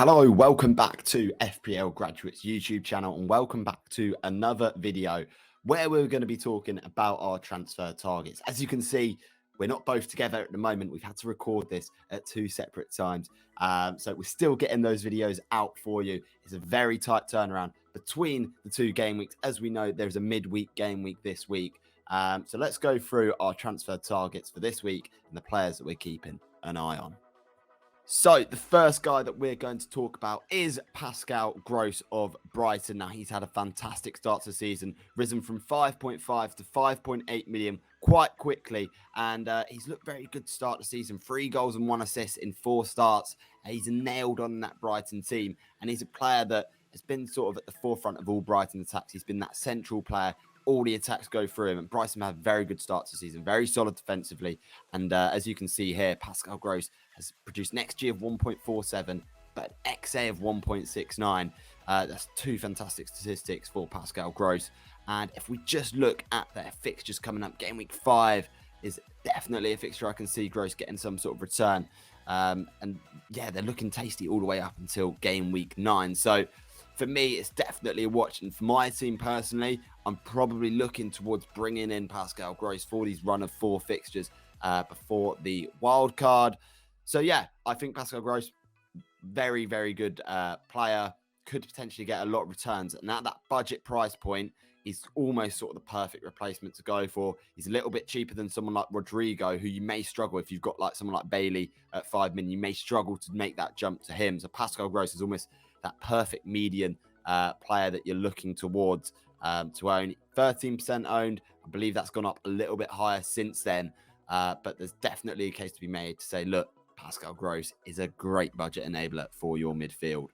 Hello, welcome back to FPL Graduates YouTube channel and welcome back to another video where we're going to be talking about our transfer targets. As you can see, we're not both together at the moment. We've had to record this at two separate times. So we're still getting those videos out for you. It's a very tight turnaround between the two game weeks. As we know, there's a midweek game week this week. So let's go through our transfer targets for this week and the players that we're keeping an eye on. So the first guy that we're going to talk about is Pascal Gross of Brighton. Now, he's had a fantastic start to the season, risen from 5.5 to 5.8 million quite quickly. And he's looked very good to start the season. 3 goals and 1 assist in 4 starts. He's nailed on that Brighton team. And he's a player that has been sort of at the forefront of all Brighton attacks. He's been that central player. All the attacks go through him. And Brighton have a very good start to the season, very solid defensively. And as you can see here, Pascal Gross has produced an XG of 1.47, but an XA of 1.69. That's 2 fantastic statistics for Pascal Gross. And if we just look at their fixtures coming up, game week 5 is definitely a fixture I can see Gross getting some sort of return. And yeah, they're looking tasty all the way up until game week 9. So for me, it's definitely a watch. And for my team personally, I'm probably looking towards bringing in Pascal Gross for these run of 4 fixtures before the wild card. So yeah, I think Pascal Gross, very, very good player, could potentially get a lot of returns. And at that budget price point, he's almost sort of the perfect replacement to go for. He's a little bit cheaper than someone like Rodrigo, who you may struggle if you've got like someone like Bailey at 5 million. You may struggle to make that jump to him. So Pascal Gross is almost that perfect median player that you're looking towards to own. 13% owned. I believe that's gone up a little bit higher since then. But there's definitely a case to be made to say, look, Pascal Gross is a great budget enabler for your midfield.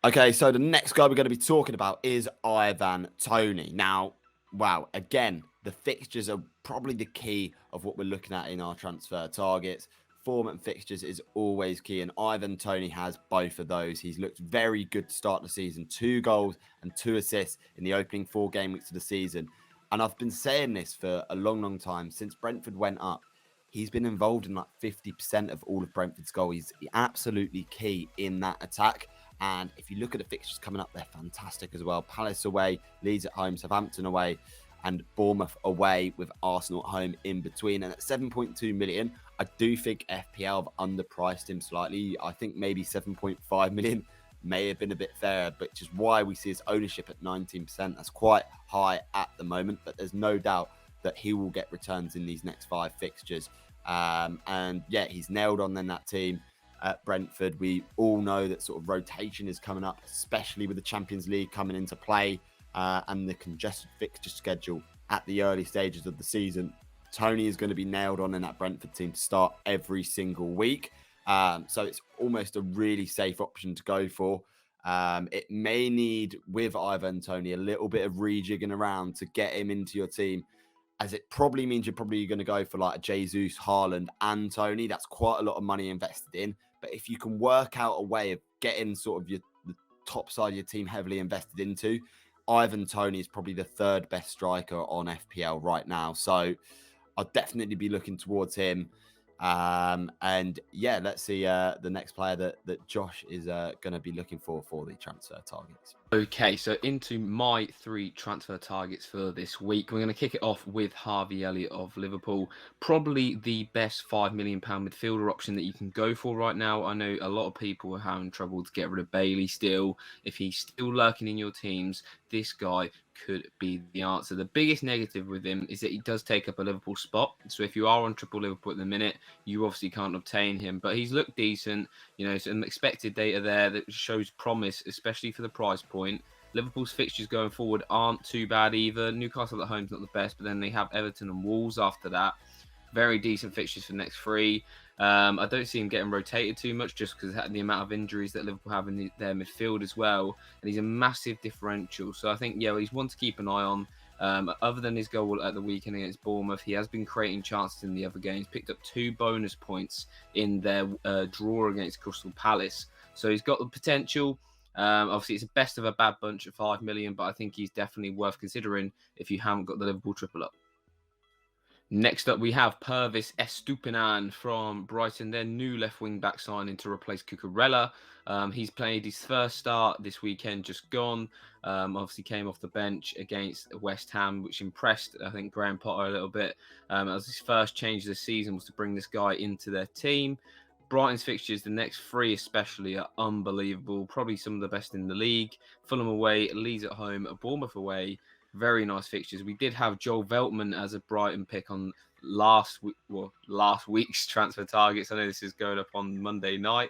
Okay, so the next guy we're going to be talking about is Ivan Toney. Now, wow, again, the fixtures are probably the key of what we're looking at in our transfer targets. Form and fixtures is always key, and Ivan Toney has both of those. He's looked very good to start the season. 2 goals and 2 assists in the opening 4 game weeks of the season. And I've been saying this for a long, long time. Since Brentford went up, he's been involved in like 50% of all of Brentford's goals. He's absolutely key in that attack. And if you look at the fixtures coming up, they're fantastic as well. Palace away, Leeds at home, Southampton away, and Bournemouth away with Arsenal at home in between. And at 7.2 million, I do think FPL have underpriced him slightly. I think maybe 7.5 million may have been a bit fairer, which is why we see his ownership at 19%. That's quite high at the moment, but there's no doubt that he will get returns in these next 5 fixtures. And yeah, he's nailed on then that team at Brentford. We all know that sort of rotation is coming up, especially with the Champions League coming into play and the congested fixture schedule at the early stages of the season. Toney is going to be nailed on in that Brentford team to start every single week. So it's almost a really safe option to go for. It may need, with Ivan Toney, a little bit of rejigging around to get him into your team, as it probably means you're probably going to go for like a Jesus, Haaland and Toney. That's quite a lot of money invested in. But if you can work out a way of getting sort of the top side of your team heavily invested into, Ivan Toney is probably the 3rd best striker on FPL right now. So I'll definitely be looking towards him. And yeah, let's see the next player that Josh is going to be looking for the transfer targets. Okay, so into my 3 transfer targets for this week. We're going to kick it off with Harvey Elliott of Liverpool. Probably the best £5 million midfielder option that you can go for right now. I know a lot of people are having trouble to get rid of Bailey still. If he's still lurking in your teams, this guy could be the answer. The biggest negative with him is that he does take up a Liverpool spot. So if you are on triple Liverpool at the minute, you obviously can't obtain him. But he's looked decent. You know, some expected data there that shows promise, especially for the price point. Liverpool's fixtures going forward aren't too bad either. Newcastle at home's not the best, but then they have Everton and Wolves after that. Very decent fixtures for the next 3. I don't see him getting rotated too much just because of the amount of injuries that Liverpool have in their midfield as well. And he's a massive differential. So I think, yeah, he's one to keep an eye on. Other than his goal at the weekend against Bournemouth, he has been creating chances in the other games. Picked up 2 bonus points in their draw against Crystal Palace. So he's got the potential. Obviously, it's the best of a bad bunch at 5 million, but I think he's definitely worth considering if you haven't got the Liverpool triple up. Next up, we have Purvis Estupan from Brighton, their new left wing back signing to replace Cucurella. He's played his first start this weekend, just gone. Obviously, came off the bench against West Ham, which impressed, I think, Graham Potter a little bit. As his first change of the season was to bring this guy into their team. Brighton's fixtures, the next three especially, are unbelievable. Probably some of the best in the league. Fulham away, Leeds at home, Bournemouth away. Very nice fixtures. We did have Joel Veltman as a Brighton pick on last week's transfer targets. I know this is going up on Monday night.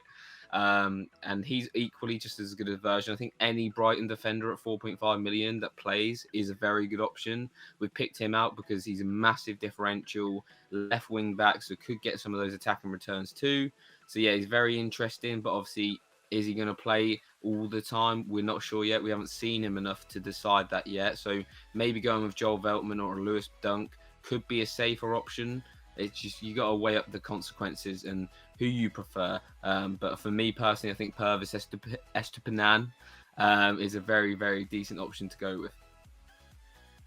And he's equally just as good a version. I think any Brighton defender at 4.5 million that plays is a very good option. We picked him out because he's a massive differential left wing back, so could get some of those attacking returns too. So yeah, he's very interesting, but obviously, is he going to play all the time? We're not sure yet. We haven't seen him enough to decide that yet. So maybe going with Joel Veltman or Lewis Dunk could be a safer option. It's just you got to weigh up the consequences and who you prefer. But for me personally, I think Purvis Estupinan is a very, very decent option to go with.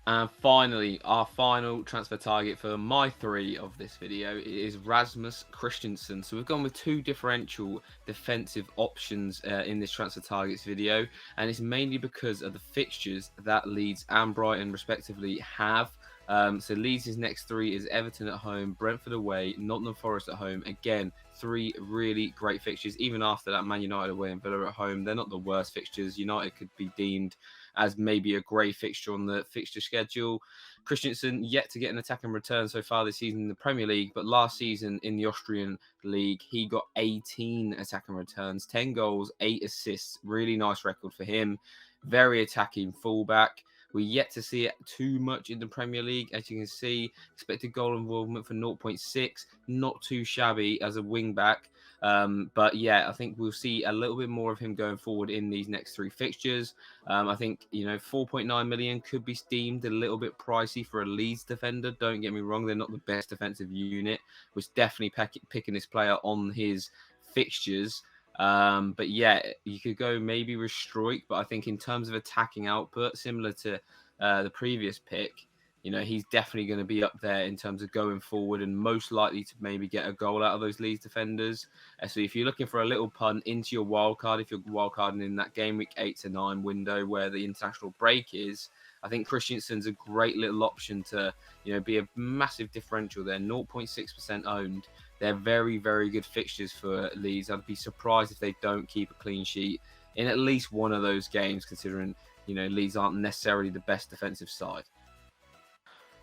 And finally, our final transfer target for my three of this video is Rasmus Christensen. So we've gone with two differential defensive options in this transfer targets video. And it's mainly because of the fixtures that Leeds and Brighton respectively have. So Leeds' next three is Everton at home, Brentford away, Nottingham Forest at home. Again, three really great fixtures. Even after that, Man United away and Villa at home, they're not the worst fixtures. United could be deemed as maybe a grey fixture on the fixture schedule. Christensen yet to get an attacking return so far this season in the Premier League, but last season in the Austrian League, he got 18 attacking returns, 10 goals, 8 assists. Really nice record for him. Very attacking fullback. We're yet to see it too much in the Premier League. As you can see, expected goal involvement for 0.6. Not too shabby as a wing-back. But yeah, I think we'll see a little bit more of him going forward in these next three fixtures. I think, 4.9 million could be deemed a little bit pricey for a Leeds defender. Don't get me wrong, they're not the best defensive unit. Was definitely picking this player on his fixtures. But yeah, you could go maybe with Struijk, but I think in terms of attacking output, similar to the previous pick, he's definitely going to be up there in terms of going forward and most likely to maybe get a goal out of those Leeds defenders. So if you're looking for a little punt into your wildcard, if you're wildcarding in that game week 8 to 9 window where the international break is, I think Christensen's a great little option to, be a massive differential there. 0.6% owned. They're very, very good fixtures for Leeds. I'd be surprised if they don't keep a clean sheet in at least one of those games, considering, Leeds aren't necessarily the best defensive side.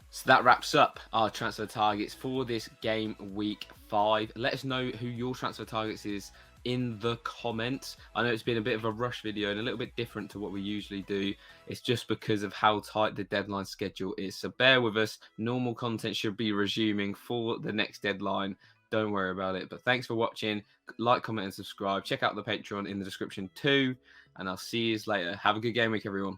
So that wraps up our transfer targets for this game week 5. Let us know who your transfer targets is in the comments. I know it's been a bit of a rush video and a little bit different to what we usually do. It's just because of how tight the deadline schedule is. So bear with us. Normal content should be resuming for the next deadline. Don't worry about it. But thanks for watching. Like, comment, and subscribe. Check out the Patreon in the description too. And I'll see you later. Have a good game week, everyone.